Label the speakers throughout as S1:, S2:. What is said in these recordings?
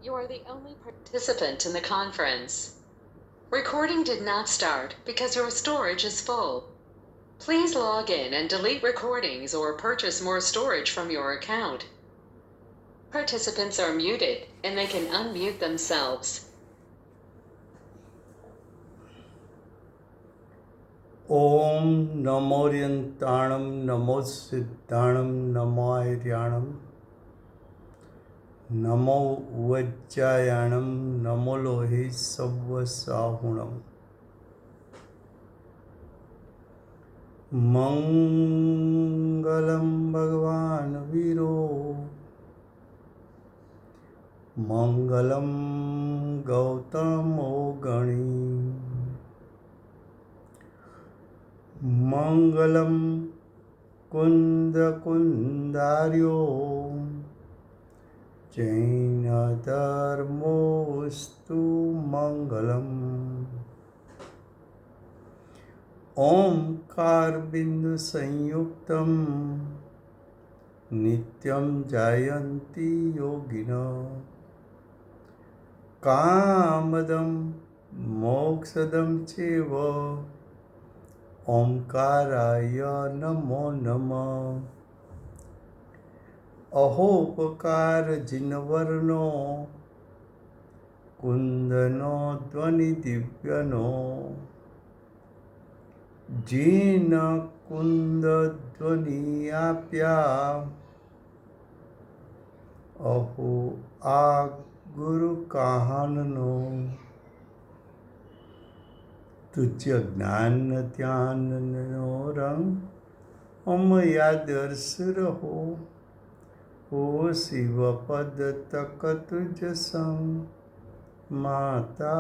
S1: You are the only participant in the conference. Recording did not start because your storage is full. Please log in and delete recordings or purchase more storage from your account. Participants are muted and they can unmute themselves.
S2: ओम नमोर्यंताणं नमो सिद्धाणं नमोर्याणं नमो वज्जायाणं नमो लोहे सव्वसाहुणं मंगलम भगवान वीरो मंगलम गौतमो गणी मंगलम कुंदकुंदार्यो जैन धर्मोस्तु मंगलम ओंकार बिंदु संयुक्तम नित्यं जायन्ति योगिनो कामदं मोक्षदं चैव ओंकाराय नमो नमः अहोपकार जिनवर्णो कुंदनो ध्वनि दिव्यनो जीन कुंद ध्वनि आप्या अहो आ गुरु कहाननो तुझ ज्ञान ध्यान रंग अमया दर्श रहो हो शिव पद तक तुझ संग माता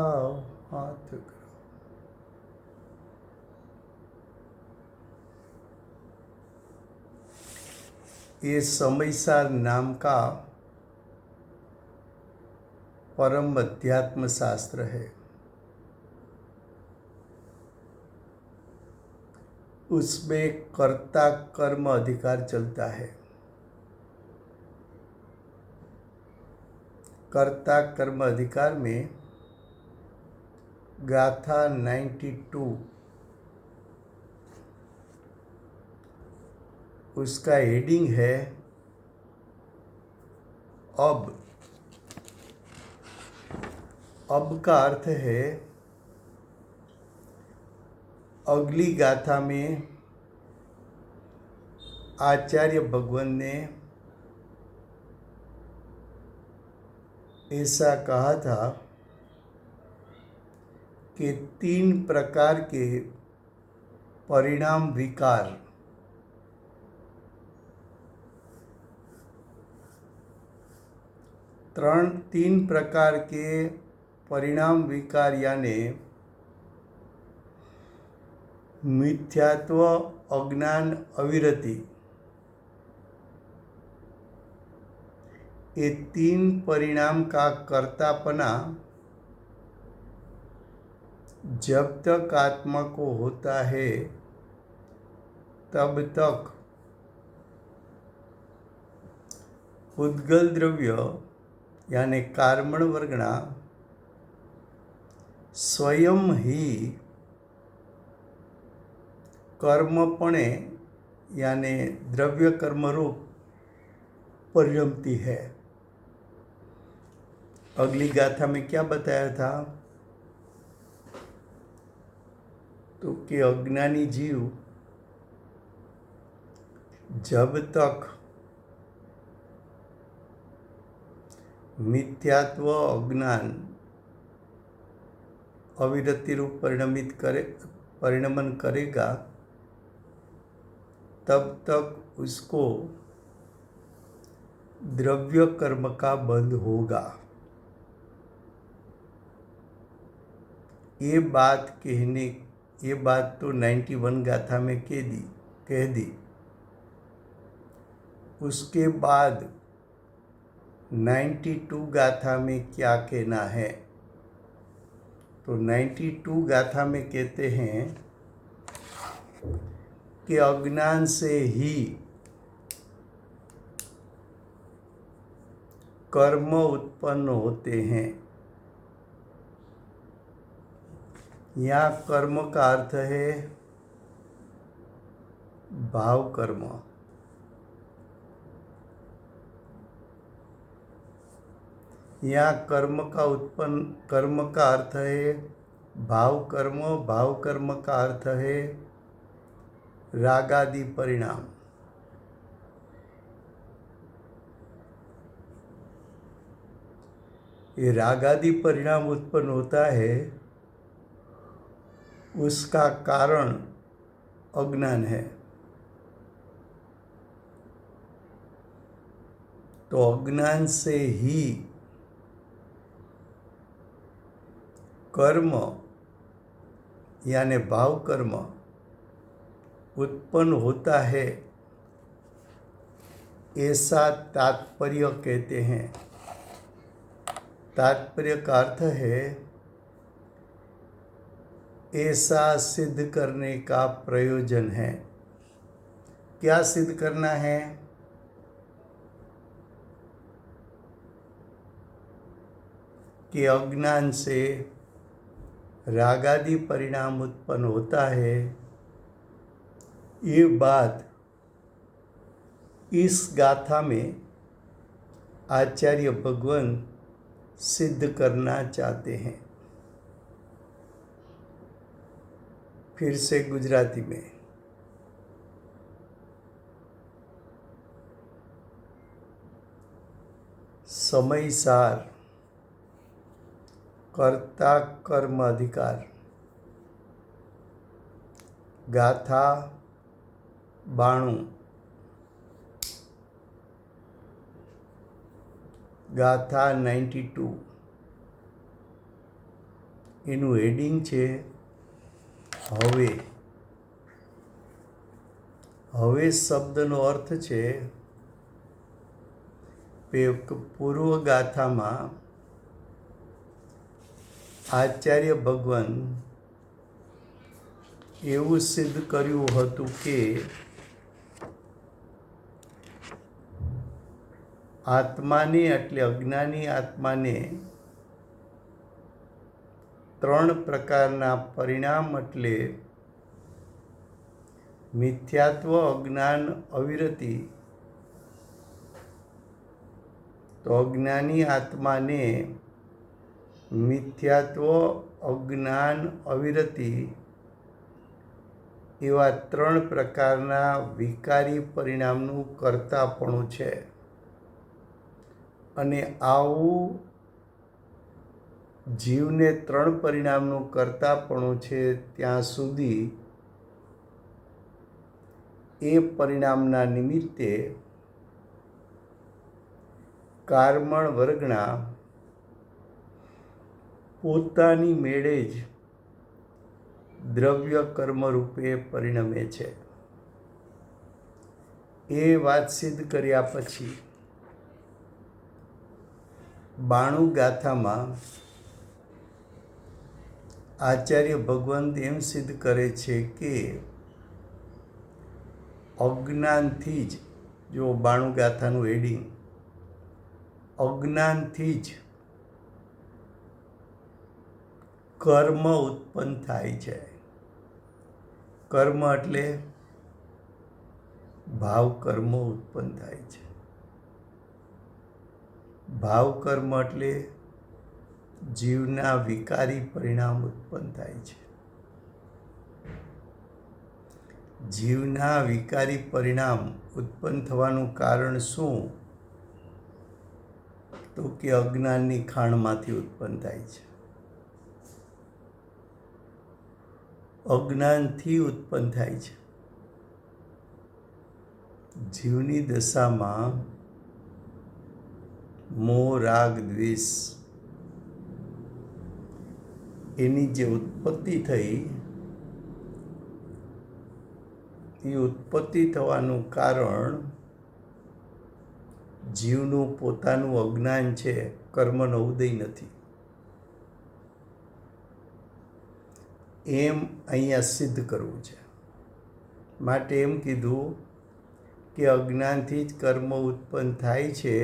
S2: हाथ करो। ये समयसार नाम का परम अध्यात्म शास्त्र है। उसमें कर्ता कर्म अधिकार चलता है। कर्ता कर्म अधिकार में गाथा 92 उसका हेडिंग है अब का अर्थ है अगली गाथा में आचार्य भगवान ने ऐसा कहा था कि 3 प्रकार के परिणाम विकार तीन प्रकार के परिणाम विकार यानी मिथ्यात्व अज्ञान अविरति ये 3 परिणाम का कर्तापना जब तक आत्मा को होता है तब तक उद्गल द्रव्य यानी कार्बन वर्गना स्वयं ही कर्मपणे यानी द्रव्य कर्म रूप परिणमती है। अगली गाथा में क्या बताया था तो कि अज्ञानी जीव जब तक मिथ्यात्व अज्ञान अविरति रूप परिणमन करेगा तब तक उसको द्रव्य कर्म का बंध होगा। ये बात तो 91 गाथा में कह दी। उसके बाद 92 गाथा में क्या कहना है तो 92 गाथा में कहते हैं कि अज्ञान से ही कर्म उत्पन्न होते हैं। यहाँ कर्म का अर्थ है भाव कर्म। यहाँ कर्म का अर्थ है भाव कर्म। भाव कर्म का अर्थ है रागादि परिणाम। ये रागादि परिणाम उत्पन्न होता है, उसका कारण अज्ञान है। तो अज्ञान से ही कर्म यानी भाव कर्म उत्पन्न होता है, ऐसा तात्पर्य कहते हैं। तात्पर्य का अर्थ है ऐसा सिद्ध करने का प्रयोजन है। क्या सिद्ध करना है? कि अज्ञान से रागादि परिणाम उत्पन्न होता है, ये बात इस गाथा में आचार्य भगवान सिद्ध करना चाहते हैं। फिर से गुजराती में। समयसार कर्ता कर्म अधिकार। गाथा 92। ગાથા 92 એનું હેડિંગ છે હવે। હવે શબ્દનો અર્થ છે પૂર્વ ગાથામાં આચાર્ય ભગવાન એવું સિદ્ધ કર્યું હતું કે આત્માને એટલે અજ્ઞાની આત્માને ત્રણ પ્રકારના પરિણામ એટલે મિથ્યાત્વ, અજ્ઞાન, અવિરતિ। તો અજ્ઞાની આત્માને મિથ્યાત્વ, અજ્ઞાન, અવિરતિ એવા ત્રણ પ્રકારના વિકારી પરિણામનું કર્તાપણું છે। અને આવું જીવને ત્રણ પરિણામનું કર્તાપણું છે ત્યાં સુધી એ પરિણામના નિમિત્તે કારમણ વર્ગના પોતાની મેળે જ દ્રવ્ય કર્મ રૂપે પરિણમે છે। એ વાત સિદ્ધ કર્યા પછી 92 ગાથામાં આચાર્ય ભગવાન એમ સિદ્ધ કરે છે કે અજ્ઞાનથી જ, જો 92 ગાથાનું હેડિંગ, અજ્ઞાનથી જ કર્મ ઉત્પન્ન થાય છે। કર્મ એટલે ભાવ કર્મ ઉત્પન્ન થાય છે। ભાવ કર્મ એટલે જીવના વિકારી પરિણામ ઉત્પન્ન થાય છે। જીવના વિકારી પરિણામ ઉત્પન્ન થવાનું કારણ શું? તો કે અજ્ઞાનની ખાણમાંથી ઉત્પન્ન થાય છે। અજ્ઞાનથી ઉત્પન્ન થાય છે। જીવની દશામાં મોહ, રાગ, દ્વેષ એની જે ઉત્પત્તિ થઈ, એ ઉત્પત્તિ થવાનું કારણ જીવનું પોતાનું અજ્ઞાન છે, કર્મનો ઉદય નથી, એમ અહીંયા સિદ્ધ કરવું છે। માટે એમ કીધું કે અજ્ઞાનથી જ કર્મ ઉત્પન્ન થાય છે,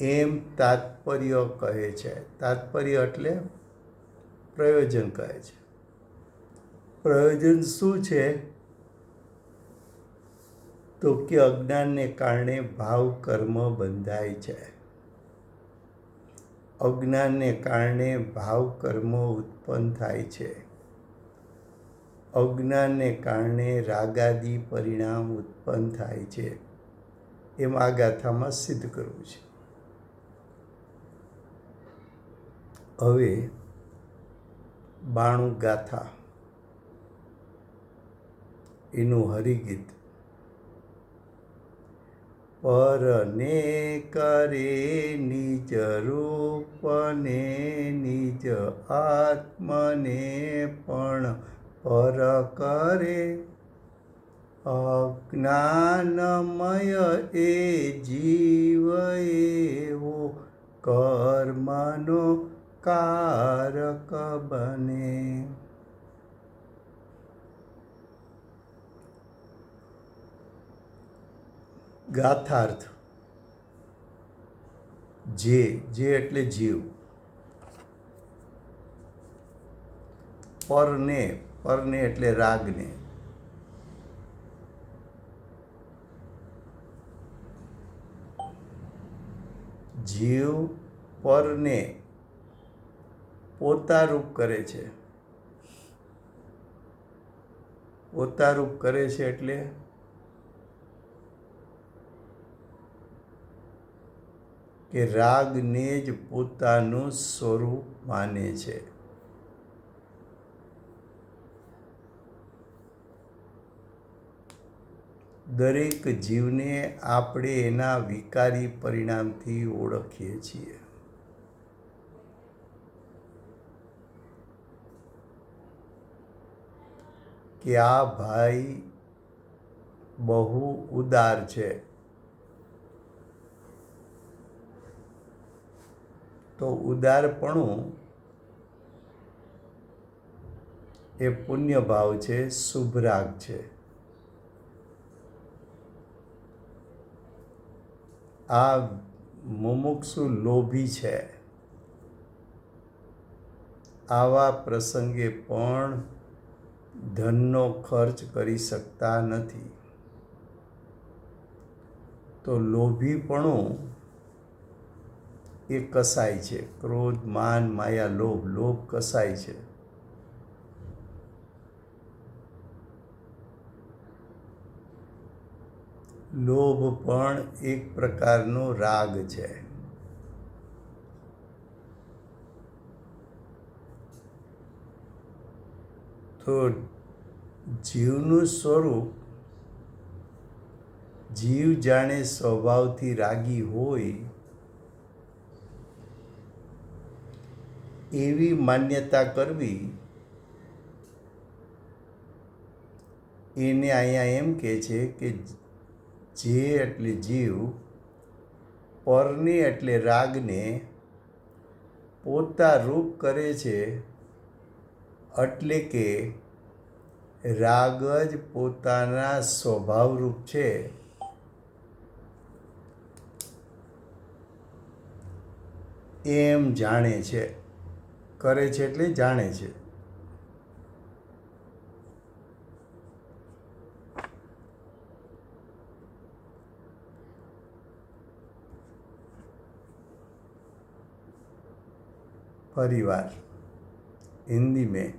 S2: એમ તાત્પર્ય કહે છે. તાત્પર્ય એટલે પ્રયોજન કહે છે. પ્રયોજન શું છે? તો કે અજ્ઞાનને કારણે ભાવ કર્મ બંધાય છે. અજ્ઞાનને કારણે ભાવ કર્મ ઉત્પન્ન થાય છે. અજ્ઞાનને કારણે રાગાદી પરિણામ ઉત્પન્ન થાય છે. એમ આ ગાથામાં સિદ્ધ કરવું છે. હવે 92 ગાથા એનું હરિગીત. પરને કરે નિજ રૂપને નિજ આત્મને પણ પર કરે. અજ્ઞાનમય એ જીવ એવો કર્મનો કારક બને. ગાથાર્થ. જે એટલે જીવ. પરને એટલે રાગને. જીવ પરને પોતારૂપ કરે છે. પોતારૂપ કરે છે એટલે કે રાગને જ પોતાનું સ્વરૂપ માને છે. દરેક જીવને આપણે એના વિકારી પરિણામથી ઓળખીએ છીએ. કે આ ભાઈ બહુ ઉદાર છે. તો ઉદારપણું એ પુણ્ય ભાવ છે, શુભ રાગ છે. આ મુમુક્ષુ લોભી છે. આવા પ્રસંગે પણ ધનનો ખર્ચ કરી શકતા નથી. તો લોભીપણું એ કસાય છે. ક્રોધ, માન, માયા, લોભ કસાય છે. લોભ પણ એક પ્રકારનો રાગ છે. તો જીવનું સ્વરૂપ, જીવ જાણે સ્વભાવથી રાગી હોય એવી માન્યતા કરવી, એને અહીંયા એમ કહે છે કે જે એટલે જીવ, પરને એટલે રાગને પોતારૂપ કરે છે. એટલે કે રાગ જ પોતાના સ્વભાવરૂપ છે. એમ જાણે છે. કરે છે એટલે જાણે છે. परिवार हिंदी में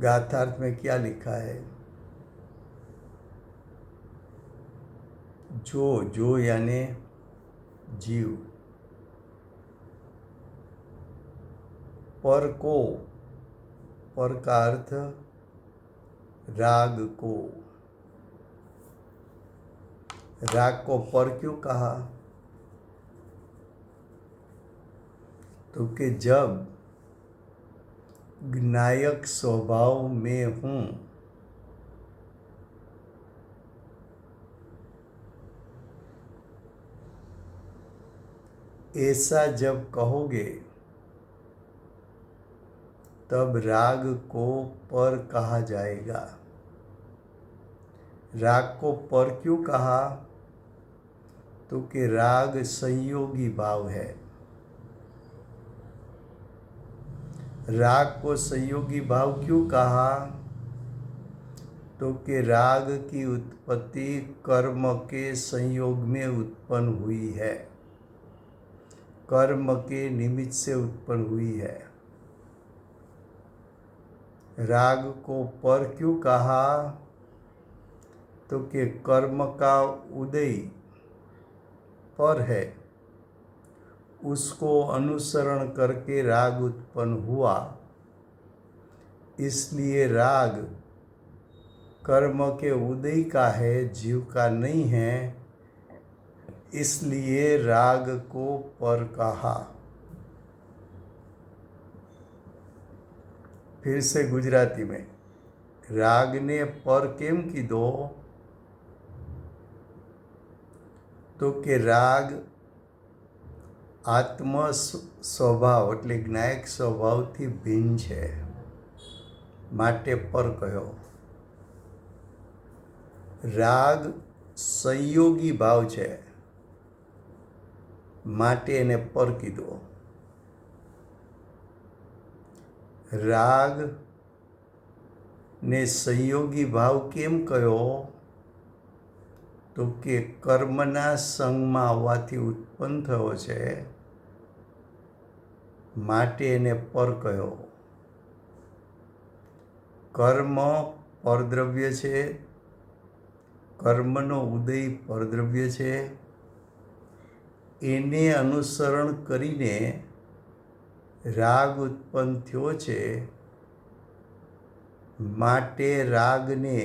S2: गाथार्थ में क्या लिखा है? जो यानी जीव, पर को, पर का अर्थ राग को। राग को पर क्यों कहा? तो कि जब ज्ञायक स्वभाव में हूँ ऐसा जब कहोगे तब राग को पर कहा जाएगा। राग को पर क्यों कहा? तो कि राग संयोगी भाव है। राग को संयोगी भाव क्यों कहा? तो कि राग की उत्पत्ति कर्म के संयोग में उत्पन्न हुई है, कर्म के निमित्त से उत्पन्न हुई है। राग को पर क्यों कहा? तो कि कर्म का उदय पर है, उसको अनुसरण करके राग उत्पन्न हुआ, इसलिए राग कर्म के उदय का है, जीव का नहीं है, इसलिए राग को पर कहा। फिर से गुजराती में, राग ने पर केम कीधो? तो कि राग आत्म स्वभाव એટલે જ્ઞાયક સ્વભાવથી ભિન્ન છે, માટે પર કહ્યો। રાગ સંયોગી ભાવ છે, માટે એને પર કીધો। રાગ ને સંયોગી ભાવ કેમ કહ્યો? તો કે કર્મના સંગમાં આવવાથી ઉત્પન્ન થયો છે, માટે એને પર કહ્યો। કર્મ પરદ્રવ્ય છે, કર્મનો ઉદય પરદ્રવ્ય છે, એને અનુસરણ કરીને રાગ ઉત્પન્ન થયો છે, માટે રાગને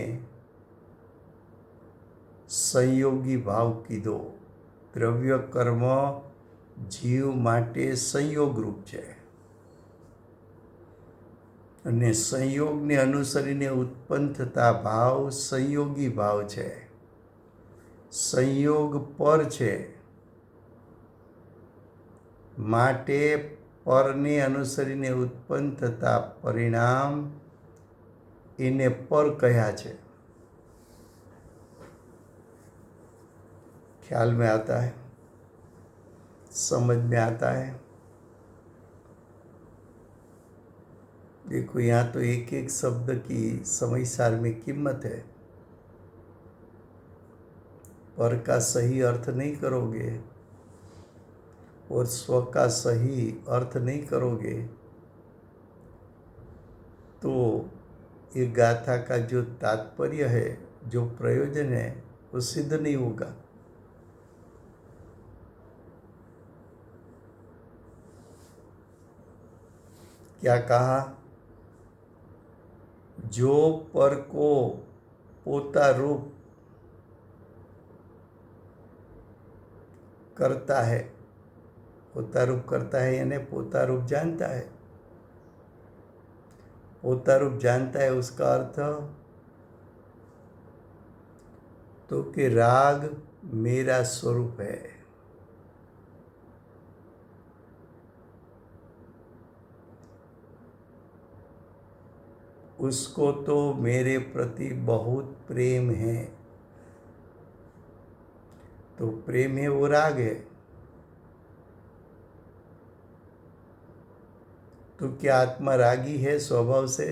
S2: સંયોગી ભાવ કીધો। દ્રવ્ય કર્મ જીવ માટે સંયોગરૂપ છે અને સંયોગને અનુસરીને ઉત્પન્ન થતા ભાવ સંયોગી ભાવ છે। સંયોગ પર છે, માટે પરને અનુસરીને ઉત્પન્ન થતા પરિણામ એને પર કહ્યા છે। ख्याल में आता है, समझ में आता है? देखो, यहाँ तो एक एक शब्द की समय सार में कीमत है। पर का सही अर्थ नहीं करोगे और स्व का सही अर्थ नहीं करोगे तो ये गाथा का जो तात्पर्य है, जो प्रयोजन है, वो सिद्ध नहीं होगा। क्या कहा? जो पर को पोता रूप करता है, पोता रूप करता है यानी पोता रूप जानता है। पोता रूप जानता है उसका अर्थ तो कि राग मेरा स्वरूप है। उसको तो मेरे प्रति बहुत प्रेम है, तो प्रेम है वो राग है। तो क्या आत्मा रागी है स्वभाव से?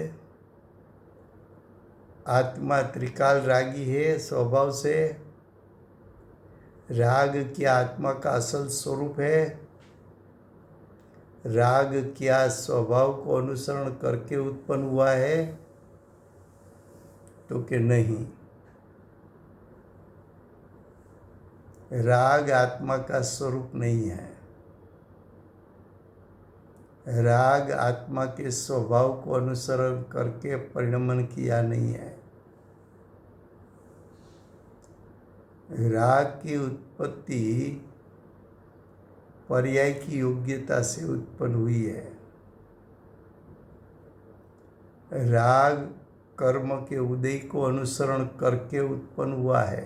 S2: आत्मा त्रिकाल रागी है स्वभाव से? राग क्या आत्मा का असल स्वरूप है? राग क्या स्वभाव को अनुसरण करके उत्पन्न हुआ है? तो कि नहीं, राग आत्मा का स्वरूप नहीं है। राग आत्मा के स्वभाव को अनुसरण करके परिणमन किया नहीं है। राग की उत्पत्ति पर्याय की योग्यता से उत्पन्न हुई है। राग कर्म के उदय को अनुसरण करके उत्पन्न हुआ है।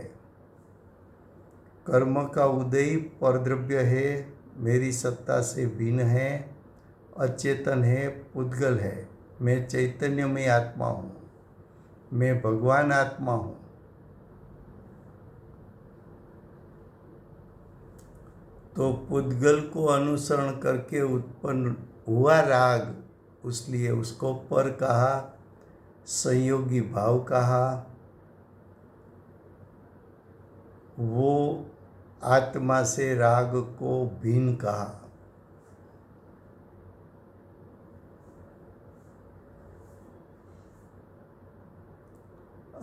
S2: कर्म का उदय परद्रव्य है, मेरी सत्ता से भिन्न है, अचेतन है, पुद्गल है। मैं चैतन्यमय आत्मा हूँ, मैं भगवान आत्मा हूँ। तो पुद्गल को अनुसरण करके उत्पन्न हुआ राग, इसलिए उसको पर कहा, संयोगी भाव कहा। वो आत्मा से राग को भिन्न कहा।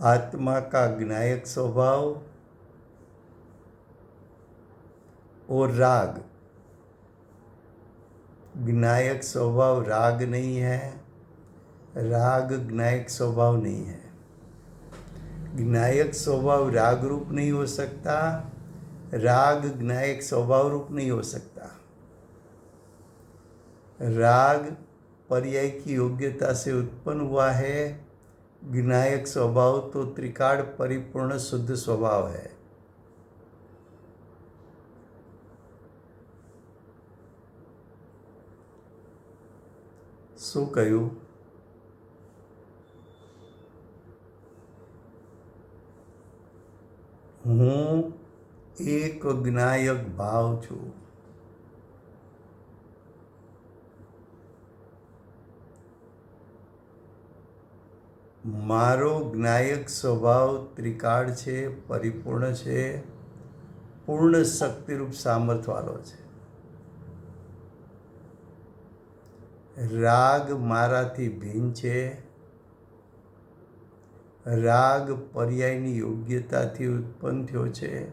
S2: आत्मा का ज्ञायक स्वभाव और राग, ज्ञायक स्वभाव राग नहीं है, राग ज्ञायक स्वभाव नहीं है। ज्ञायक स्वभाव राग रूप नहीं हो सकता, राग ज्ञायक स्वभाव रूप नहीं हो सकता। राग पर्याय की योग्यता से उत्पन्न हुआ है, ज्ञायक स्वभाव तो त्रिकाल परिपूर्ण शुद्ध स्वभाव है। શું કહ્યું? હું એક જ્ઞાયક ભાવ છું। મારો જ્ઞાયક સ્વભાવ ત્રિકાળ છે, પરિપૂર્ણ છે, પૂર્ણ શક્તિરૂપ સામર્થ્યવાળો છે। રાગ મારાથી ભિન્ન છે। રાગ પર્યાયની યોગ્યતાથી ઉત્પન્ન થયો છે।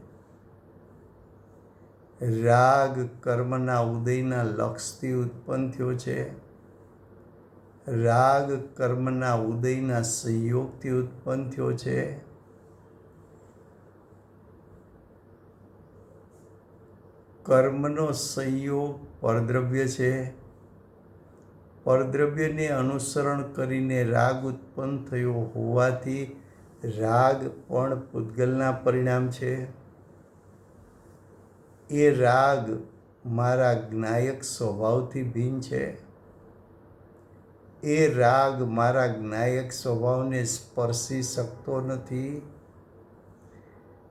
S2: રાગ કર્મના ઉદયના લક્ષથી ઉત્પન્ન થયો છે। રાગ કર્મના ઉદયના સંયોગથી ઉત્પન્ન થયો છે। કર્મનો સંયોગ પરદ્રવ્ય છે। પરદ્રવ્યને અનુસરણ કરીને રાગ ઉત્પન્ન થયો હોવાથી રાગ પણ પૂતગલના પરિણામ છે। એ રાગ મારા જ્ઞાયક સ્વભાવથી ભિન્ન છે। એ રાગ મારા જ્ઞાયક સ્વભાવને સ્પર્શી શકતો નથી।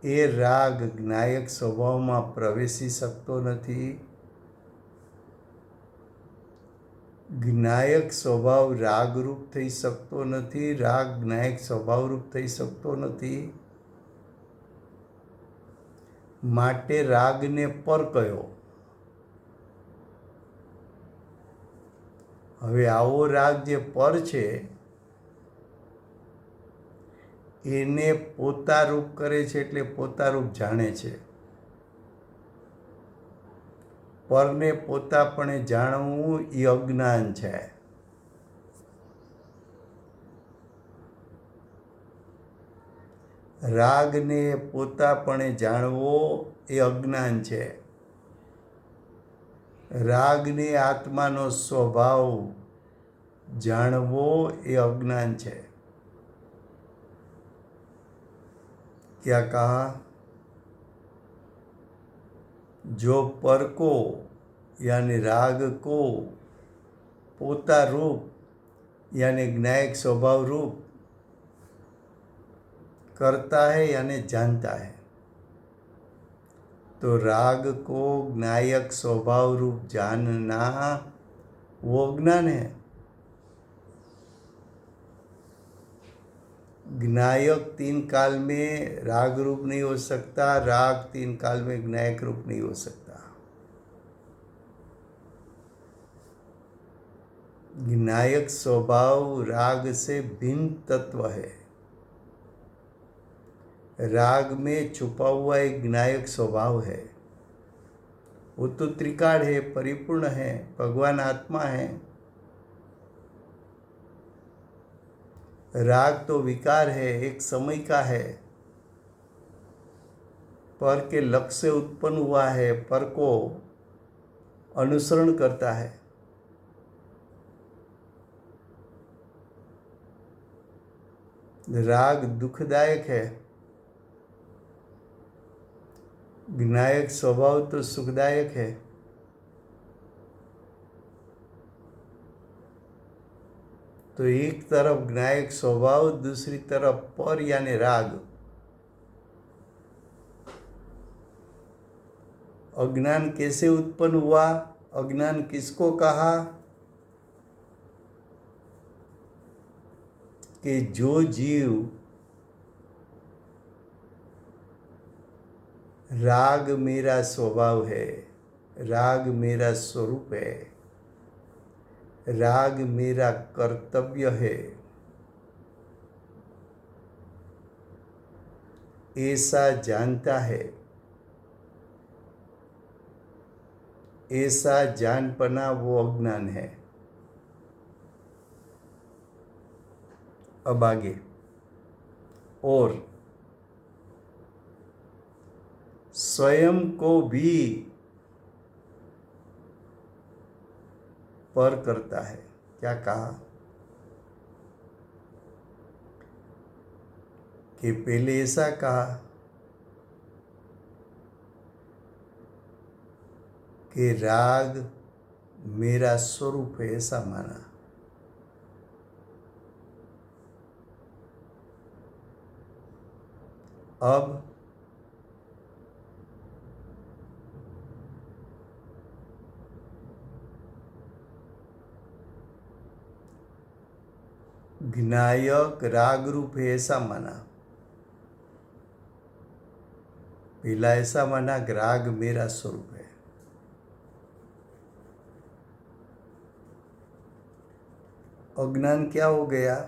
S2: એ રાગ જ્ઞાયક સ્વભાવમાં પ્રવેશી શકતો નથી। જ્ઞાયક સ્વભાવ રાગરૂપ થઈ શકતો નથી, રાગ જ્ઞાયક સ્વભાવરૂપ થઈ શકતો નથી। માટે રાગને પર કહ્યો। હવે આવો રાગ જે પર છે એને પોતારૂપ કરે છે, એટલે પોતારૂપ જાણે છે। પરને પોતાપણે જાણવું એ અજ્ઞાન છે। રાગને પોતાપણે જાણવો એ અજ્ઞાન છે। રાગને આત્માનો સ્વભાવ જાણવો એ અજ્ઞાન છે। क्या कहा? जो पर को यानी राग को पोता रूप यानी ज्ञायक स्वभाव रूप करता है यानी जानता है, तो राग को ज्ञायक स्वभाव रूप जानना वो ज्ञान है। ज्ञायक तीन काल में राग रूप नहीं हो सकता, राग तीन काल में ज्ञायक रूप नहीं हो सकता। ज्ञायक स्वभाव राग से भिन्न तत्व है। राग में छुपा हुआ एक ज्ञायक स्वभाव है। वो तो त्रिकाल है, परिपूर्ण है, भगवान आत्मा है। राग तो विकार है, एक समय का है, पर के लक्ष्य से उत्पन्न हुआ है, पर को अनुसरण करता है। राग दुखदायक है, ज्ञायक स्वभाव तो सुखदायक है। तो एक तरफ ज्ञायक स्वभाव, दूसरी तरफ पर यानी राग। अज्ञान कैसे उत्पन्न हुआ? अज्ञान किसको कहा? कि जो जीव राग मेरा स्वभाव है, राग मेरा स्वरूप है, राग मेरा कर्तव्य है, ऐसा जानता है, ऐसा जानपना वो अज्ञान है। अब आगे, और स्वयं को भी पर करता है। क्या कहा? कि पहले ऐसा कहा कि राग मेरा स्वरूप है, ऐसा माना। अब ज्ञायक राग रूप है, ऐसा माना। पहला ऐसा माना कि राग मेरा स्वरूप है। अज्ञान क्या हो गया?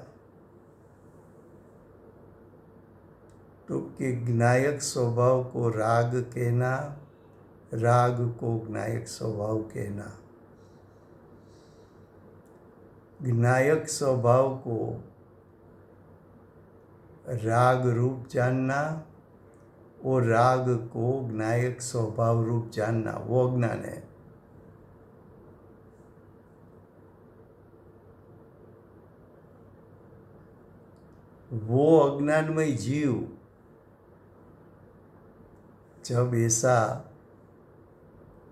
S2: तो कि ज्ञायक स्वभाव को राग कहना, राग को ज्ञायक स्वभाव कहना, ज्ञायक स्वभाव को राग रूप जानना और राग को ज्ञायक स्वभाव रूप जानना, वो अज्ञान है। वो अज्ञानमय जीव जब ऐसा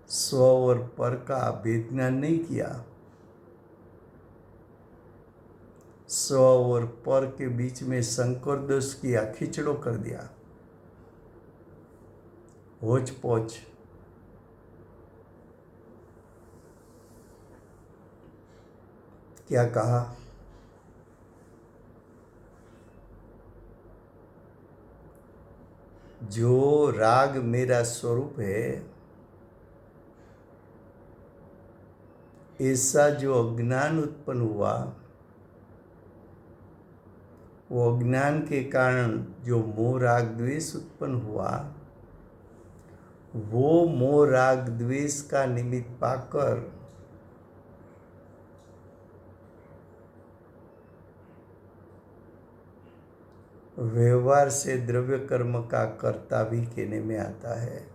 S2: स्व और पर का भेद ज्ञान नहीं किया, स्व और पर के बीच में संकर दोष किया, खिचड़ो कर दिया, होच पोच, क्या कहा? जो राग मेरा स्वरूप है, ऐसा जो अज्ञान उत्पन्न हुआ, वो अज्ञान के कारण जो मोह राग द्वेष उत्पन्न हुआ, वो मोह राग द्वेष का निमित्त पाकर व्यवहार से द्रव्य कर्म का कर्ता भी कहने में आता है।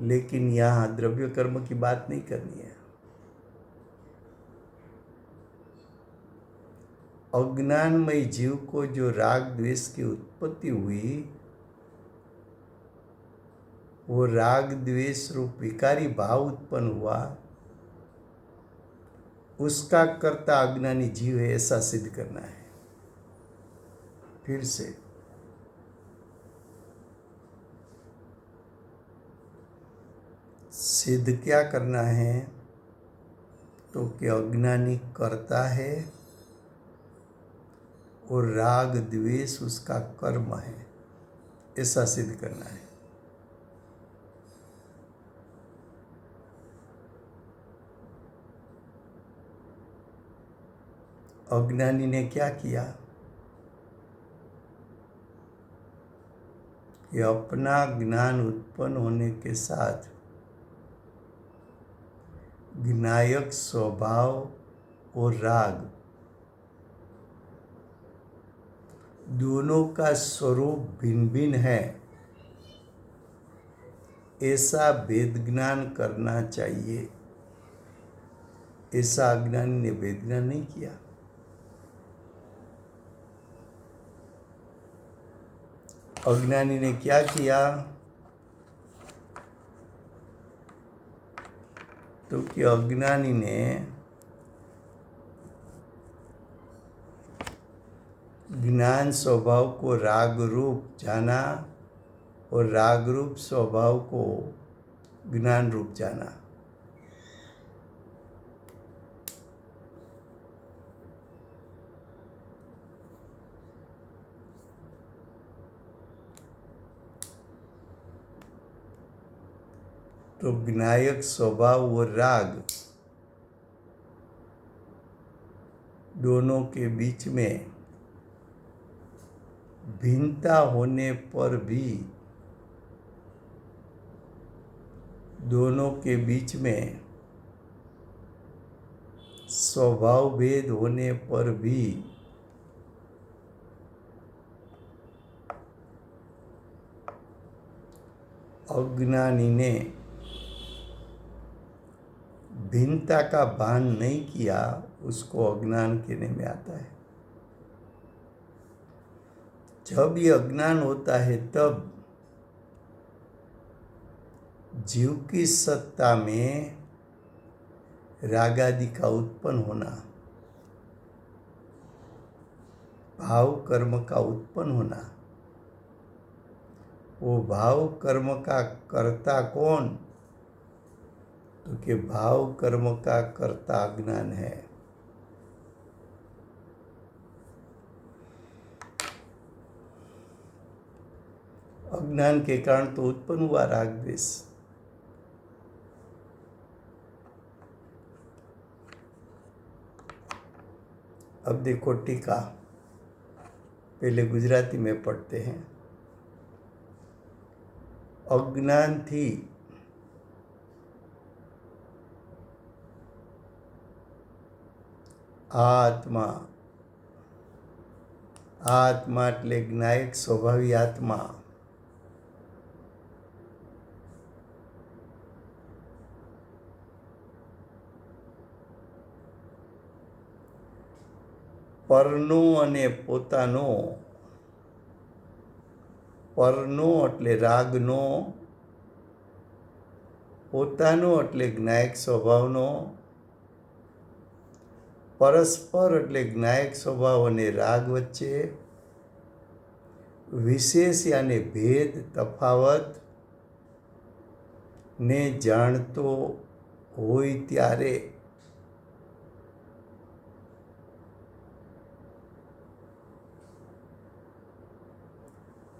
S2: लेकिन यहाँ द्रव्य कर्म की बात नहीं करनी है। अज्ञानमय जीव को जो राग द्वेष की उत्पत्ति हुई, वो राग द्वेष रूप विकारी भाव उत्पन्न हुआ, उसका कर्ता अज्ञानी जीव है, ऐसा सिद्ध करना है। फिर से सिद्ध क्या करना है? तो कि अज्ञानी कर्ता है और राग द्वेष उसका कर्म है, ऐसा सिद्ध करना है। अज्ञानी ने क्या किया कि अपना ज्ञान उत्पन्न होने के साथ ज्ञायक स्वभाव और राग दोनों का स्वरूप भिन्न भिन्न है, ऐसा भेद ज्ञान करना चाहिए। ऐसा अज्ञानी ने भेद ज्ञान नहीं किया। अज्ञानी ने क्या किया? तो कि अज्ञानी ने ज्ञान स्वभाव को राग रूप जाना और राग रूप स्वभाव को ज्ञान रूप जाना। तो ज्ञायक स्वभाव और राग दोनों के बीच में भिन्नता होने पर भी, दोनों के बीच में स्वभाव भेद होने पर भी अज्ञानी ने भिन्नता का भान नहीं किया, उसको अज्ञान कहने में आता है। जब ये अज्ञान होता है तब जीव की सत्ता में रागादि का उत्पन्न होना, भाव कर्म का उत्पन्न होना, वो भाव कर्म का कर्ता कौन? तो कि भाव कर्म का कर्ता अज्ञान है। अज्ञान के कारण तो उत्पन्न हुआ राग द्वेष। अब देखो टीका, पहले गुजराती में पढ़ते हैं। अज्ञान थी आत्मा, आत्मा એટલે જ્ઞાયક સ્વભાવી આત્મા, પરનો અને પોતાનો, પરનો એટલે રાગનો, પોતાનો એટલે જ્ઞાયક સ્વભાવનો, પરસ્પર એટલે જ્ઞાયક સ્વભાવ અને રાગ વચ્ચે વિશેષ યાને ભેદ તફાવત ને જાણતો હોય ત્યારે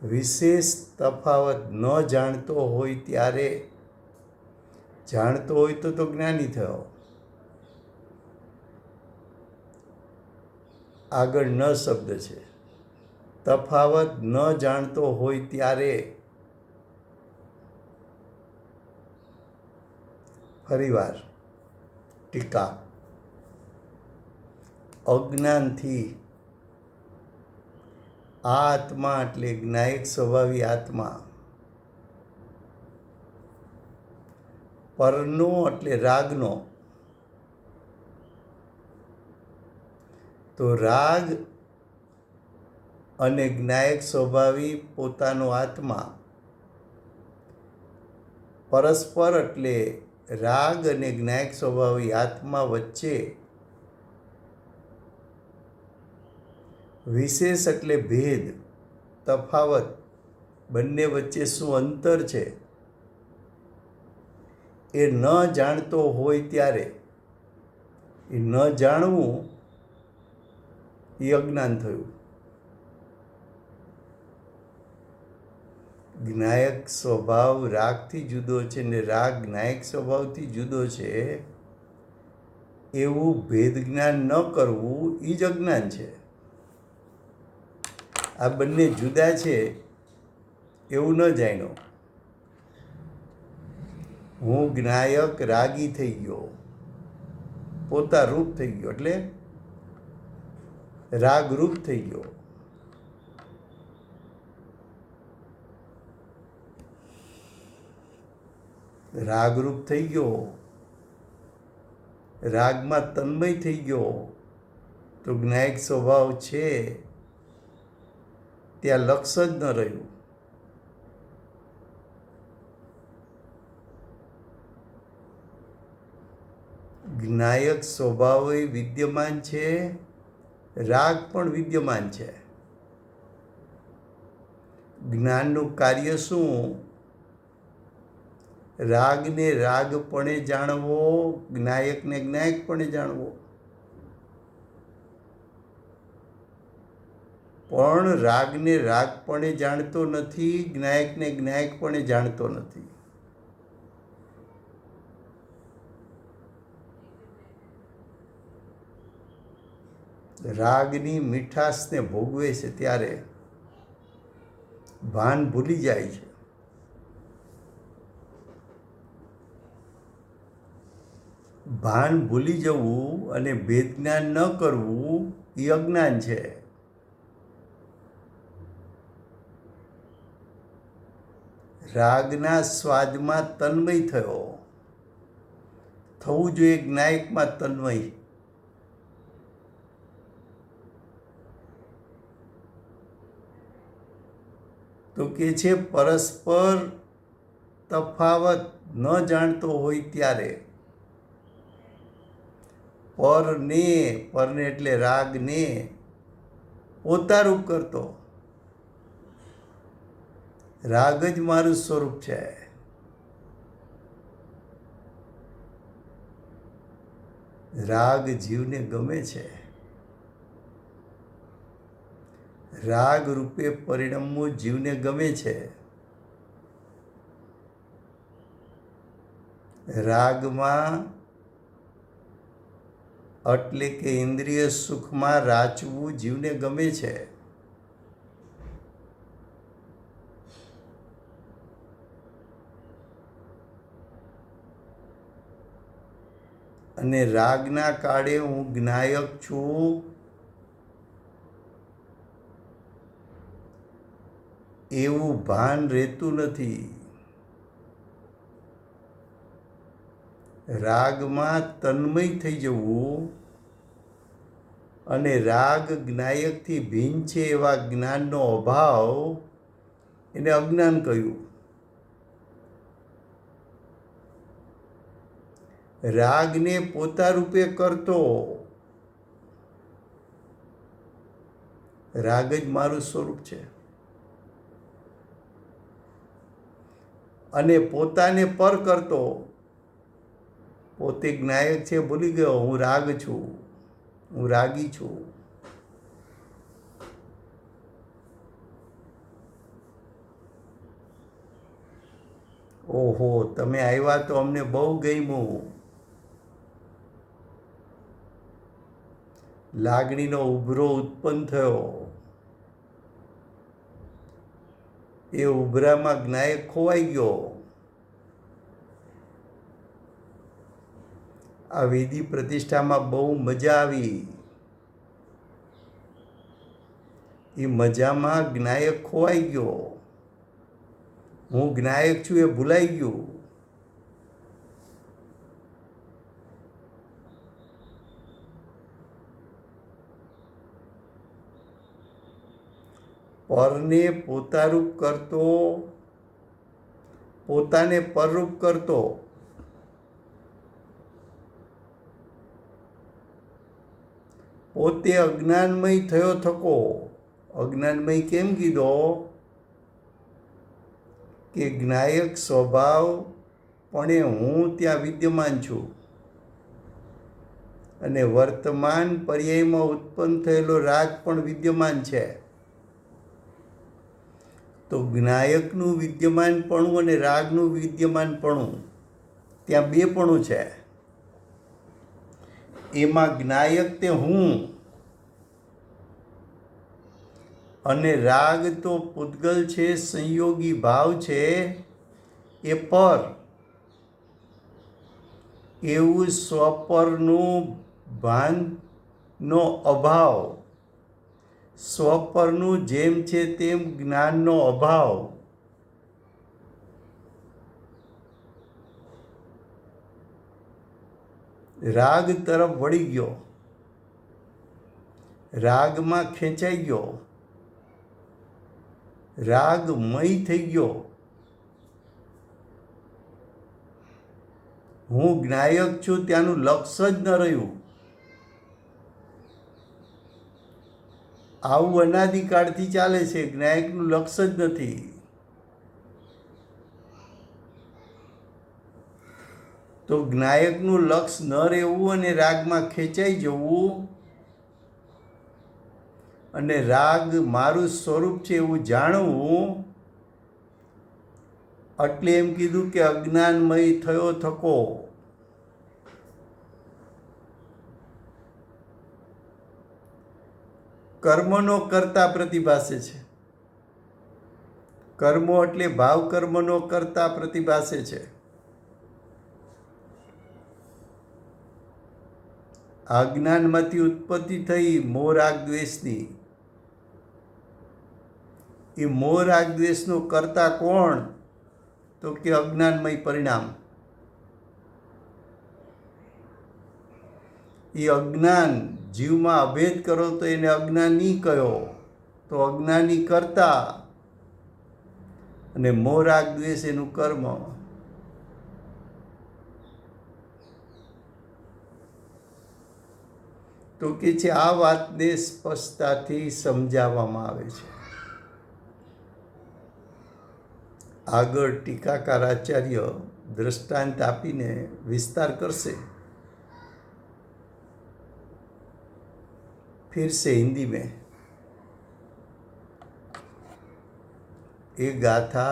S2: વિશેષ તફાવત ન જાણતો હોય ત્યારે, જાણતો હોય તો જ્ઞાની થયો, આગળ ન શબ્દ છે, તફાવત ન જાણતો હોય ત્યારે, ફરીવાર ટીકા, અજ્ઞાનથી આ આત્મા એટલે જ્ઞાયક સ્વભાવી આત્મા, પરનો એટલે રાગનો, તો રાગ અને જ્ઞાયક સ્વભાવી પોતાનો આત્મા, પરસ્પર એટલે રાગ અને જ્ઞાયક સ્વભાવી આત્મા વચ્ચે વિશેષ એટલે ભેદ તફાવત, બંને વચ્ચે શું અંતર છે એ ન જાણતો હોય ત્યારે, એ ન જાણવું એ અજ્ઞાન થયું। જ્ઞાયક સ્વભાવ રાગથી જુદો છે ને રાગ જ્ઞાયક સ્વભાવથી જુદો છે, એવું ભેદ જ્ઞાન ન કરવું એ જ અજ્ઞાન છે। આ બંને જુદા છે એવું ન જાણ્યો। હું જ્ઞાયક રાગી થઈ ગયો, પોતા રૂપ થઈ ગયો એટલે રાગરૂપ થઈ ગયો। રાગરૂપ થઈ ગયો, રાગમાં તન્મય થઈ ગયો, તો જ્ઞાયક સ્વભાવ છે ત્યાં લક્ષ જ ન રહ્યું। જ્ઞાયક સ્વભાવ વિદ્યમાન છે, રાગ પણ વિદ્યમાન છે, જ્ઞાનનું કાર્ય શું? રાગને રાગપણે જાણવો, જ્ઞાયકને જ્ઞાયકપણે જાણવો. પણ રાગને રાગપણે જાણતો નથી, જ્ઞાયકને જ્ઞાયકપણે જાણતો નથી. રાગની મીઠાશને ભોગવે છે ત્યારે ભાન ભૂલી જાય છે. ભાન ભૂલી જવું અને ભેદ જ્ઞાન ન કરવું એ અજ્ઞાન છે. રાગના સ્વાદમાં તન્મય થયો, થવું જોઈએ જ્ઞાયકમાં તન્મય. તો કે છે પરસ્પર તફાવત ન જાણતો હોય ત્યારે પરને એટલે રાગને પોતારૂપ કરતો. રાગ જ મારું સ્વરૂપ છે. રાગ જીવને ગમે છે. રાગ રૂપે પરિણમવું જીવને ગમે છે. રાગમાં એટલે કે ઇન્દ્રિય સુખમાં રાચવું જીવને ગમે છે. અને રાગના કાળે હું જ્ઞાયક છું એવું ભાન રહેતું નથી. રાગમાં તન્મય થઈ જવું અને રાગ જ્ઞાયકથી ભિન્ન છે એવા જ્ઞાનનો અભાવ એને અજ્ઞાન કહ્યું. રાગને પોતા રૂપે કરતો, રાગ જ મારું સ્વરૂપ છે. અને પોતાને પર કરતો, પોતે જ્ઞાયક છે ભૂલી ગયો હું રાગ છું, હું રાગી છું. ઓહો, તમે આવ્યા તો અમને બહુ ગમ્યું. લાગણીનો ઉભરો ઉત્પન્ન થયો. એ ઉભરામાં જ્ઞાયક ખોવાઈ ગયો. આ વિધિ પ્રતિષ્ઠામાં બહુ મજા આવી. એ મજામાં જ્ઞાયક ખોવાઈ ગયો. હું જ્ઞાયક છું એ ભૂલાઈ ગયું. પરને પોતારૂપ કરતો, પોતાને પરરૂપ કરતો, પોતે અજ્ઞાનમય થયો થકો. અજ્ઞાનમય કેમ કીધો? કે જ્ઞાયક સ્વભાવ પણ હું ત્યાં વિદ્યમાન છું અને વર્તમાન પર્યાયમાં ઉત્પન્ન થયેલો રાગ પણ વિદ્યમાન છે. તો જ્ઞાયકનું વિદ્યમાનપણું અને રાગનું વિદ્યમાનપણું ત્યાં બેપણું છે. એમાં જ્ઞાયક તે હું અને રાગ તો પૂતગલ છે, સંયોગી ભાવ છે એ પર. એવું સ્વપરનું ભાનનો અભાવ, સ્વપરનું જેમ છે તેમ જ્ઞાનનો અભાવ. રાગ તરફ વળી ગયો, રાગમાં ખેંચાઈ ગયો, રાગમય થઈ ગયો. હું જ્ઞાયક છું ત્યાંનું લક્ષ જ ન રહ્યું. આવું અનાદિકાળથી ચાલે છે. જ્ઞાયકનું લક્ષ જ નથી. તો જ્ઞાયકનું લક્ષ ન રહેવું અને રાગમાં ખેંચાઈ જવું અને રાગ મારું સ્વરૂપ છે એવું જાણવું, એટલે એમ કીધું કે અજ્ઞાનમય થયો થકો. કર્મનો કરતા પ્રતિભાસે છે. કર્મો એટલે ભાવ કર્મનો કરતા પ્રતિભાસે છે. અજ્ઞાનમાંથી ઉત્પત્તિ થઈ મોહ રાગ દ્વેષની. એ મોહ રાગ દ્વેષનો કરતા કોણ? તો કે અજ્ઞાનમય પરિણામ. એ અજ્ઞાન જીવમાં અભેદ કરો તો એને અજ્ઞાની કયો, તો અજ્ઞાની કરતા અને મોહ રાગ દ્વેષ એનું કર્મ. તો કે છે આ વાતને સ્પષ્ટતાથી સમજાવવામાં આવે છે. આગળ ટીકાકાર આચાર્ય દ્રષ્ટાંત આપીને વિસ્તાર કરશે. फिर से हिंदी में ये गाथा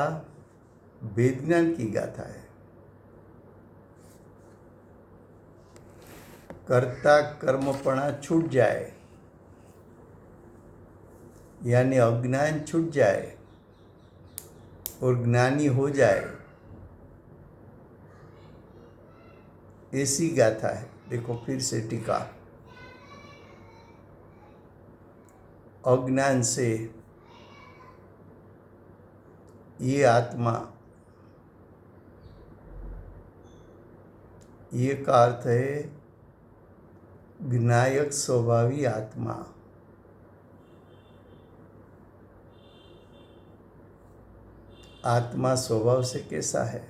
S2: वेद ज्ञान की गाथा है. कर्ता कर्मपणा छूट जाए, यानी अज्ञान छूट जाए और ज्ञानी हो जाए, ऐसी गाथा है. देखो फिर से टीका. अज्ञान से ये आत्मा, ये का अर्थ है ज्ञायक स्वभावी आत्मा. आत्मा स्वभाव से कैसा है?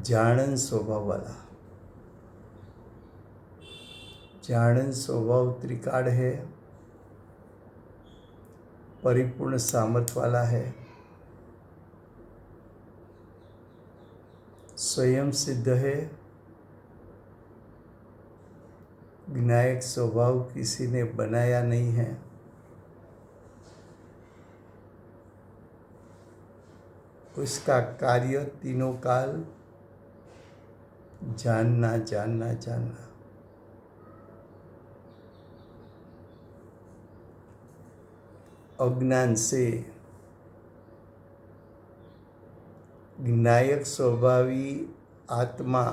S2: जाणन स्वभाव वाला. जाणन स्वभाव त्रिकाल है, परिपूर्ण सामर्थ्य वाला है, स्वयं सिद्ध है, ज्ञायक स्वभाव किसी ने बनाया नहीं है, उसका कार्य तीनों काल जानना जानना जानना. अज्ञान से ज्ञायक स्वभावी आत्मा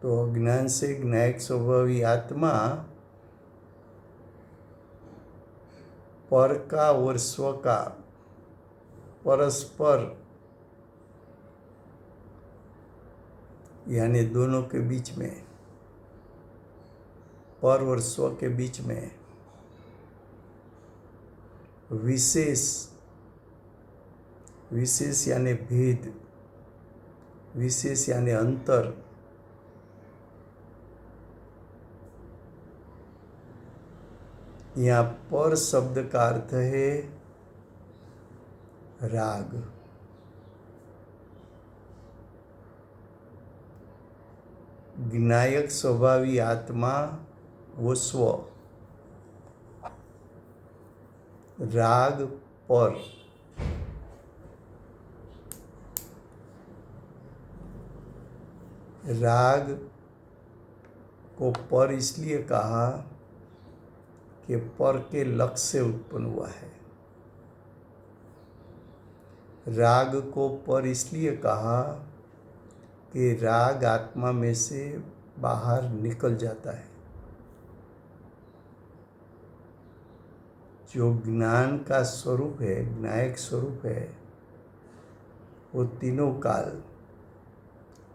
S2: तो अज्ञान से ज्ञायक स्वभावी आत्मा पर का और स्व का परस्पर, यानी दोनों के बीच में, पर और स्व के बीच में विशेष, विशेष यानी भेद, विशेष यानी अंतर, यहाँ पर शब्द का अर्थ है राग. ज्ञायक स्वभावी आत्मा वो स्व, राग पर. राग को पर इसलिए कहा कि पर के लक्ष्य से उत्पन्न हुआ है. राग को पर इसलिए कहा कि राग आत्मा में से बाहर निकल जाता है. जो ज्ञान का स्वरूप है, ज्ञायक स्वरूप है, वो तीनों काल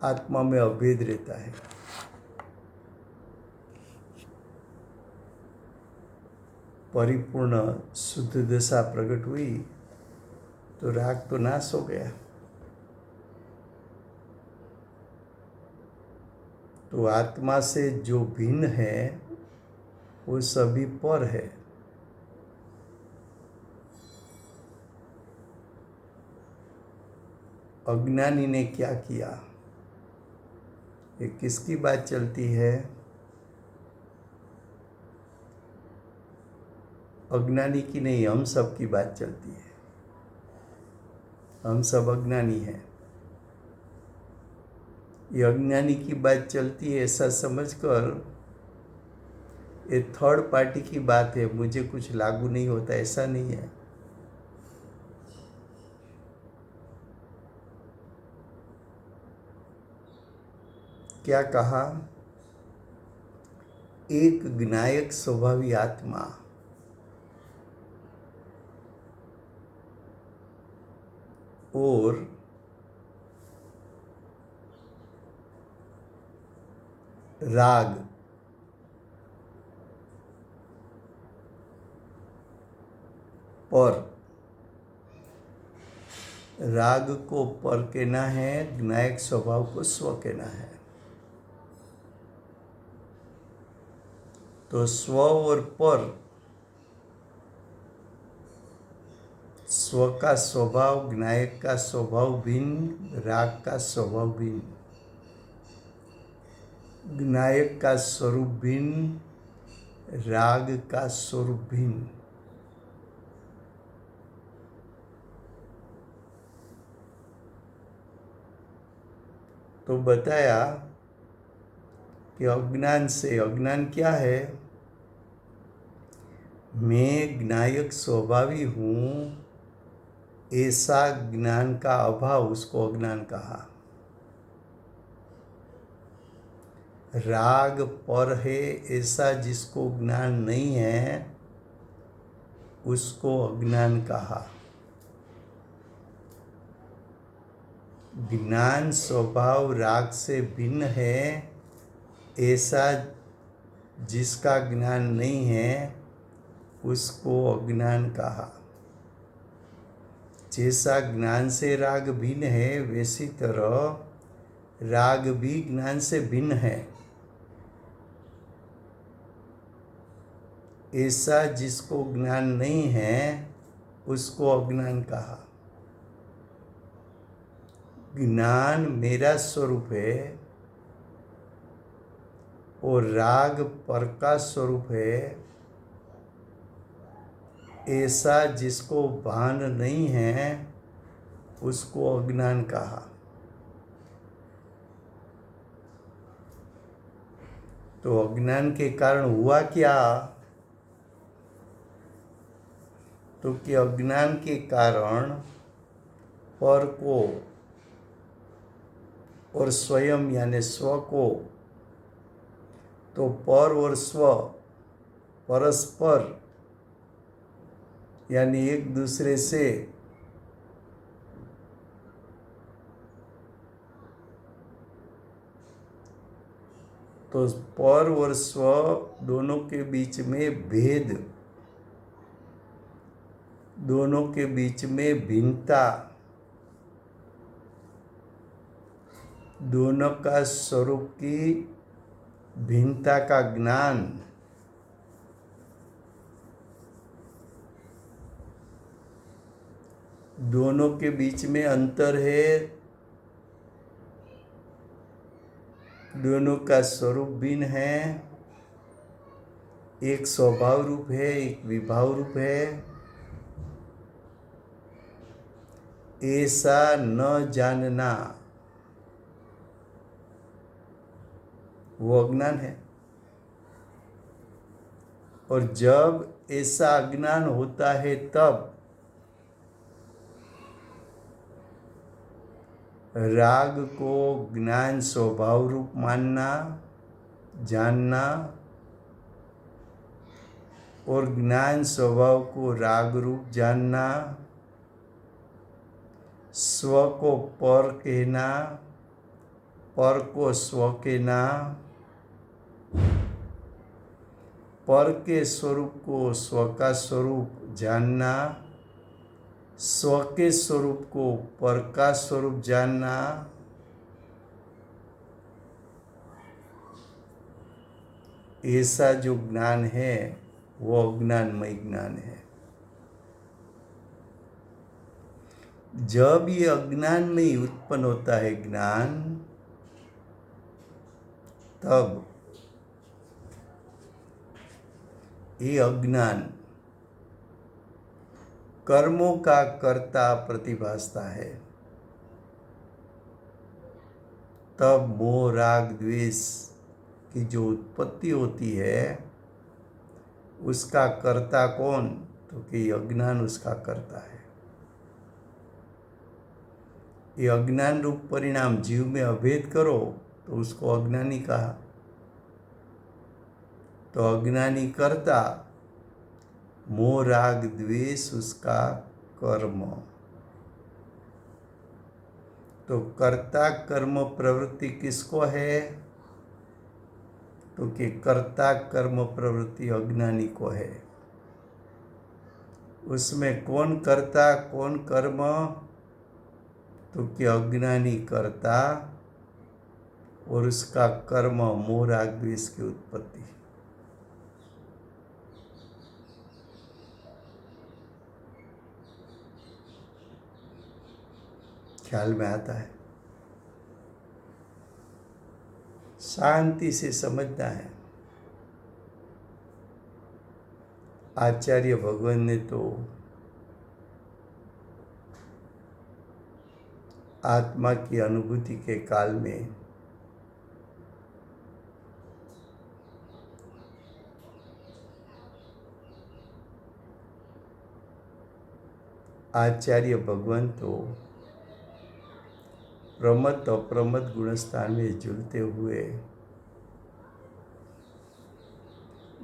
S2: आत्मा में अभेद रहता है. परिपूर्ण शुद्ध दशा प्रकट हुई तो राग तो नाश हो गया। तो आत्मा से जो भिन्न है वो सभी पर है। अज्ञानी ने क्या किया? ये किसकी बात चलती है? अज्ञानी की नहीं, हम सब की बात चलती है। हम सब अज्ञानी हैं। ये अज्ञानी की बात चलती है ऐसा समझकर ये थर्ड पार्टी की बात है, मुझे कुछ लागू नहीं होता, ऐसा नहीं है। क्या कहा? एक ज्ञायक स्वभावी आत्मा और राग पर, राग को पर कहना है, ज्ञायक स्वभाव को स्व कहना है। तो स्व और पर, स्व का स्वभाव, ज्ञायक का स्वभाव भिन्न, राग का स्वभाव भिन्न। ज्ञायक का स्वरूप भिन्न, राग का स्वरूप भिन्न। तो बताया कि अज्ञान से, अज्ञान क्या है? मैं ज्ञायक स्वभावी हूँ ऐसा ज्ञान का अभाव, उसको अज्ञान कहा। राग पर है ऐसा जिसको ज्ञान नहीं है उसको अज्ञान कहा। ज्ञान स्वभाव राग से भिन्न है ऐसा जिसका ज्ञान नहीं है उसको अज्ञान कहा। जैसा ज्ञान से राग भिन्न है वैसी तरह राग भी ज्ञान से भिन्न है। ऐसा जिसको ज्ञान नहीं है उसको अज्ञान कहा। ज्ञान मेरा स्वरूप है और राग पर का स्वरूप है, ऐसा जिसको भान नहीं है उसको अज्ञान कहा। तो अज्ञान के कारण हुआ क्या? तो कि अज्ञान के कारण पर को और स्वयं यानी स्व को, तो पर और स्व परस्पर यानी एक दूसरे से तो पर और स्व दोनों के बीच में भेद, दोनों के बीच में भिन्नता, दोनों का स्वरूप की भिन्नता का ज्ञान, दोनों के बीच में अंतर है, दोनों का स्वरूप भिन्न है, एक स्वभाव रूप है एक विभाव रूप है, ऐसा न जानना वो अज्ञान है। और जब ऐसा अज्ञान होता है तब राग को ज्ञान स्वभाव रूप मानना, जानना और ज्ञान स्वभाव को राग रूप जानना, स्व को पर कहना, पर को स्व कहना, पर के स्वरूप को स्व का स्वरूप जानना, स्व के स्वरूप को पर का स्वरूप जानना ऐसा जो ज्ञान है वो अज्ञानमय ज्ञान है। जब ये अज्ञान में ही उत्पन्न होता है ज्ञान, तब ये अज्ञान कर्मों का कर्ता प्रतिभासता है। तब मोह राग द्वेष की जो उत्पत्ति होती है उसका कर्ता कौन, तो कि अज्ञान उसका कर्ता है। ये अज्ञान रूप परिणाम जीव में अभेद करो तो उसको अज्ञानी कहा। तो अज्ञानी कर्ता, मोह राग द्वेष उसका कर्म। तो कर्ता कर्म प्रवृत्ति किसको है, तो कि कर्ता कर्म प्रवृत्ति अज्ञानी को है। उसमें कौन कर्ता कौन कर्म, तो कि अज्ञानी कर्ता और उसका कर्म मोह राग द्वेष की उत्पत्ति। ख्याल में आता है? शांति से समझना है। आचार्य भगवान ने तो आत्मा की अनुभूति के काल में आचार्य भगवान तो प्रमद अप्रमद गुणस्थान में झूलते हुए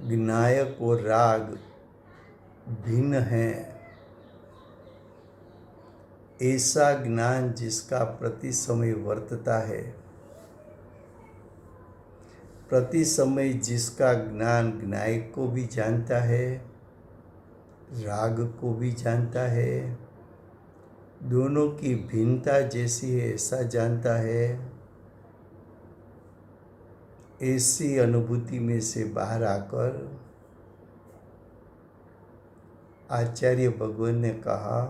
S2: ज्ञायक और राग भिन्न है, ऐसा ज्ञान जिसका प्रति समय वर्तता है, प्रति समय जिसका ज्ञान ज्ञायक को भी जानता है, राग को भी जानता है, दोनों की भिन्नता जैसी है ऐसा जानता है, ऐसी अनुभूति में से बाहर आकर आचार्य भगवान ने कहा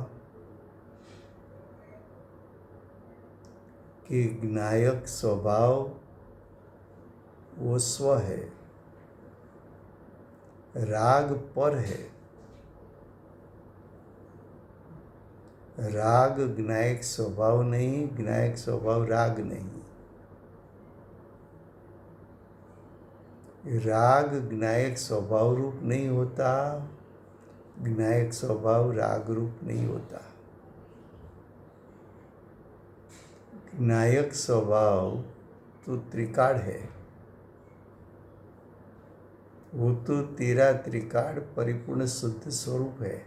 S2: कि ज्ञायक स्वभाव वो स्व है, राग पर है। राग ज्ञायक स्वभाव नहीं, ज्ञायक स्वभाव राग नहीं। राग ज्ञायक स्वभाव रूप नहीं होता, ज्ञायक स्वभाव राग रूप नहीं होता। ज्ञायक स्वभाव तो त्रिकाल है, वो तो तेरा त्रिकाल परिपूर्ण शुद्ध स्वरूप है।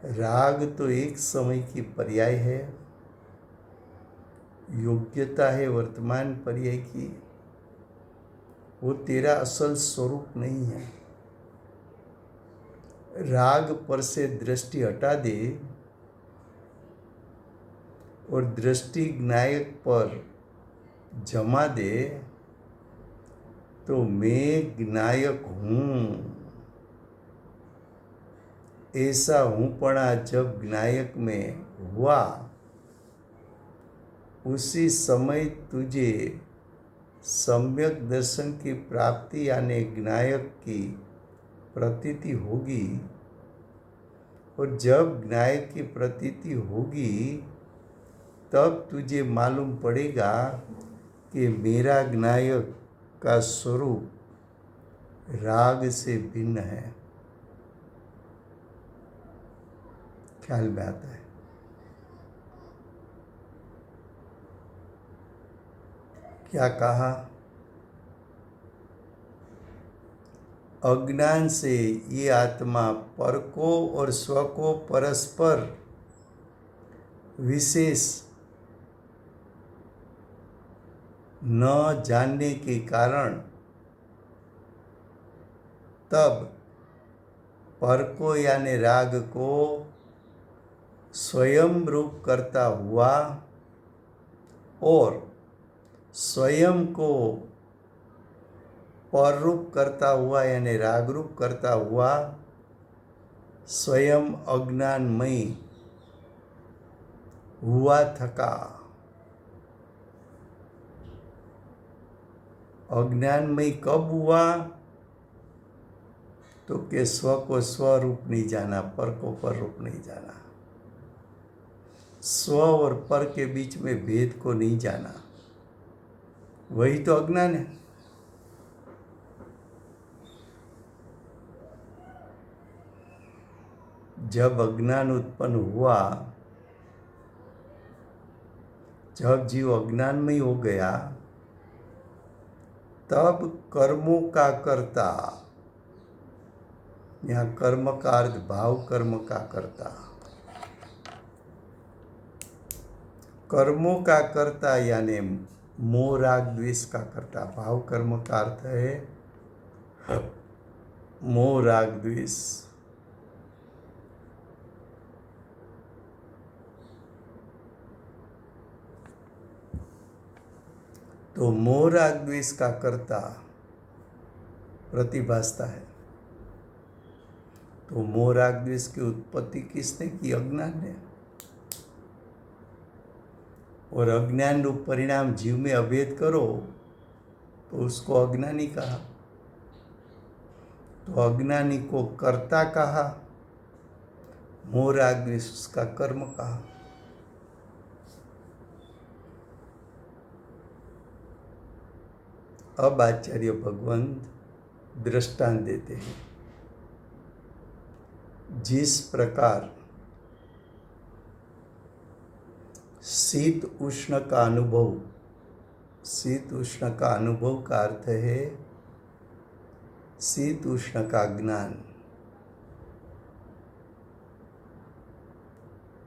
S2: राग तो एक समय की पर्याय है, योग्यता है वर्तमान पर्याय की, वो तेरा असल स्वरूप नहीं है। राग पर से दृष्टि हटा दे और दृष्टि ज्ञायक पर जमा दे तो मैं ज्ञायक हूँ, ऐसा हूँपना जब ज्ञायक में हुआ उसी समय तुझे सम्यक दर्शन की प्राप्ति यानी ज्ञायक की प्रतीति होगी। और जब ज्ञायक की प्रतीति होगी तब तुझे मालूम पड़ेगा कि मेरा ज्ञायक का स्वरूप राग से भिन्न है। ख्याल में आता है? क्या कहा? अज्ञान से ये आत्मा पर को और स्व को परस्पर विशेष न जानने के कारण तब पर को यानी राग को स्वयं रूप करता हुआ और स्वयं को पर रूप करता हुआ यानी राग रूप करता हुआ स्वयं अज्ञानमय हुआ थका। अज्ञानमय कब हुआ? तो कि स्व को स्वरूप नहीं जाना, पर को पर रूप नहीं जाना, स्व और पर के बीच में भेद को नहीं जाना, वही तो अज्ञान है। जब अज्ञान उत्पन्न हुआ, जब जीव अज्ञानमय हो गया, तब कर्मों का कर्ता, यहाँ कर्म का अर्थ भाव कर्म का कर्ता, कर्मों का कर्ता यानी मोह राग द्वेष का कर्ता। भाव कर्म का अर्थ है मोह राग द्वेष। तो मोह राग द्वेष का कर्ता प्रतिभासता है। तो मोह राग द्वेष की उत्पत्ति किसने की? अज्ञान ने। और अज्ञान रूप परिणाम जीव में अभेद करो तो उसको अज्ञानी कहा। तो अज्ञानी को कर्ता कहा, मोह राग द्वेष उसका कर्म कहा। अब आचार्य भगवंत दृष्टांत देते हैं। जिस प्रकार शीत उष्ण का अनुभव, शीत उष्ण का अनुभव का अर्थ है शीत उष्ण का ज्ञान।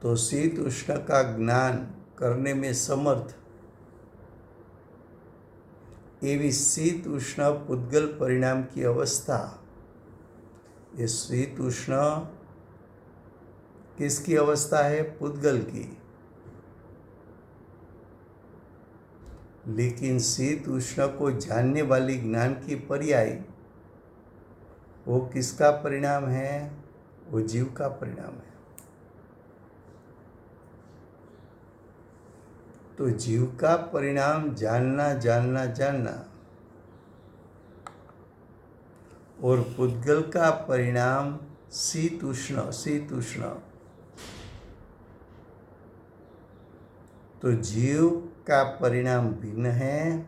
S2: तो शीत उष्ण का ज्ञान करने में समर्थ एवी शीत उष्ण पुद्गल परिणाम की अवस्था। ये शीत उष्ण किसकी अवस्था है? पुद्गल की। लेकिन शीत उष्ण को जानने वाली ज्ञान की पर्याय वो किसका परिणाम है? वो जीव का परिणाम है। तो जीव का परिणाम जानना जानना जानना और पुद्गल का परिणाम शीत उष्ण, शीत उष्ण। तो जीव का परिणाम भिन्न है,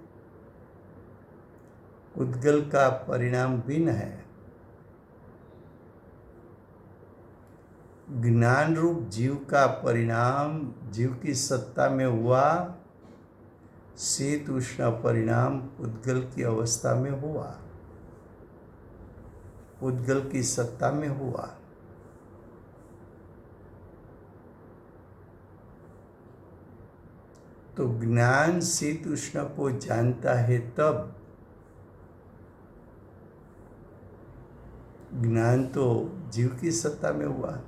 S2: पुद्गल का परिणाम भिन्न है। ज्ञान रूप जीव का परिणाम जीव की सत्ता में हुआ, शीत उष्ण परिणाम पुद्गल की अवस्था में हुआ, पुद्गल की सत्ता में हुआ। तो ज्ञान शीत उष्ण को जानता है तब, ज्ञान तो जीव की सत्ता में हुआ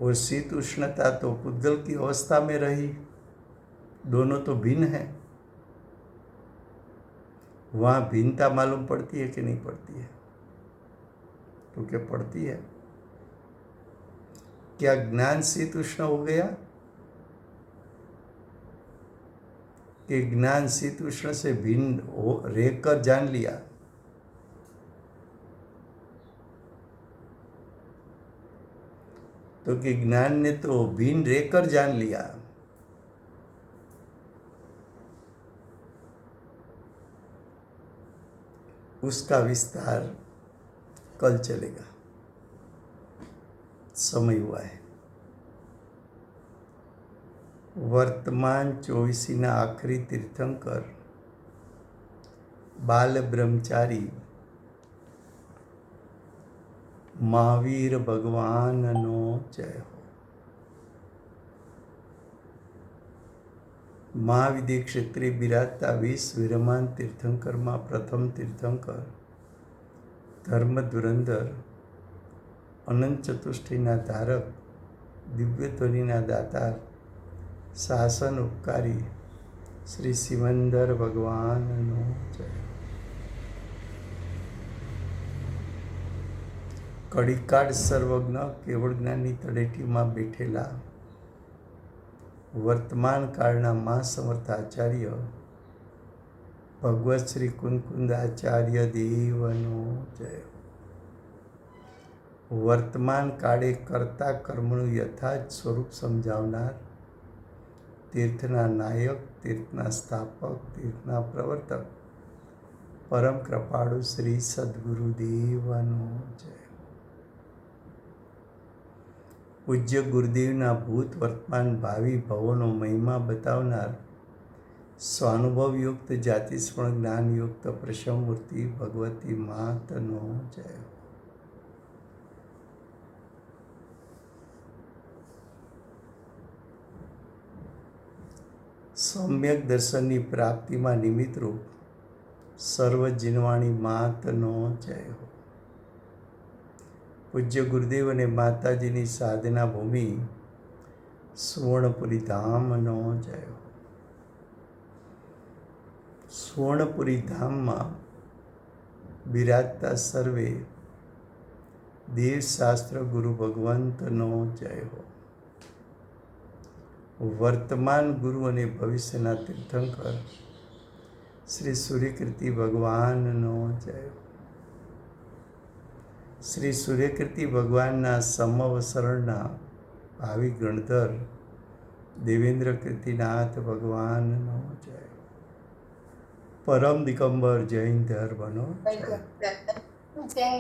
S2: और शीत उष्णता तो पुद्गल की अवस्था में रही। दोनों तो भिन्न है। वहां भिन्नता मालूम पड़ती है कि नहीं पड़ती है? तो क्या पड़ती है? क्या ज्ञान शीत उष्ण हो गया? कि ज्ञान शीत उष्ण से भिन्न हो रहकर जान लिया? तो कि ज्ञान ने तो भिन्न रहकर जान लिया। उसका विस्तार कल चलेगा, समय हुआ है। वर्तमान 24 आखरी तीर्थंकर बाल ब्रह्मचारी महावीर भगवान नो जय हो। મહાવિદ્ય ક્ષેત્રે બિરાજતા 20 વિરમાન તીર્થંકરમાં પ્રથમ તીર્થંકર ધર્મ ધુરંધર, અનંત ચતુષ્ટિના ધારક, દિવ્ય ધ્વનિના દાતાર, શાસન ઉપકારી શ્રી સિમંદર ભગવાનનો જય. કડીકાળ સર્વજ્ઞ કેવળ જ્ઞાનની તળેટીમાં બેઠેલા વર્તમાન કાળના મા સમર્થ આચાર્ય ભગવત શ્રી કુંકુંદ આચાર્ય દેવનો જય. વર્તમાન કાળે કરતા કર્મનું યથાર્થ સ્વરૂપ સમજાવનાર, તીર્થના નાયક, તીર્થના સ્થાપક, તીર્થના પ્રવર્તક, પરમ કૃપાળુ શ્રી સદગુરુ દેવનો જય. પૂજ્ય ગુરુદેવના ભૂત વર્તમાન ભાવિ ભવોનો મહિમા બતાવનાર, સ્વાનુભવયુક્ત જાતિસ્મરણ જ્ઞાનયુક્ત પ્રશમમૂર્તિ ભગવતી માતનો જય. સમ્યક દર્શનની પ્રાપ્તિમાં નિમિત્તરૂપ સર્વ જીનવાણી માતનો જય હો. પૂજ્ય ગુરુદેવ અને માતાજીની સાધના ભૂમિ સુવર્ણપુરી ધામનો જય હો. સુવર્ણપુરી ધામમાં બિરાજતા સર્વે દેવશાસ્ત્ર ગુરુ ભગવંતનો જય હો. વર્તમાન ગુરુ અને ભવિષ્યના તીર્થંકર શ્રી સૂર્યકીર્તિ ભગવાનનો જય હો. શ્રી સૂર્યકીર્તિ ભગવાનના સમવસરણના ભાવિ ગણધર દેવેન્દ્ર કીર્તિનાથ ભગવાનનો જય હો. પરમ દિગંબર જૈન ધર્મનો જય.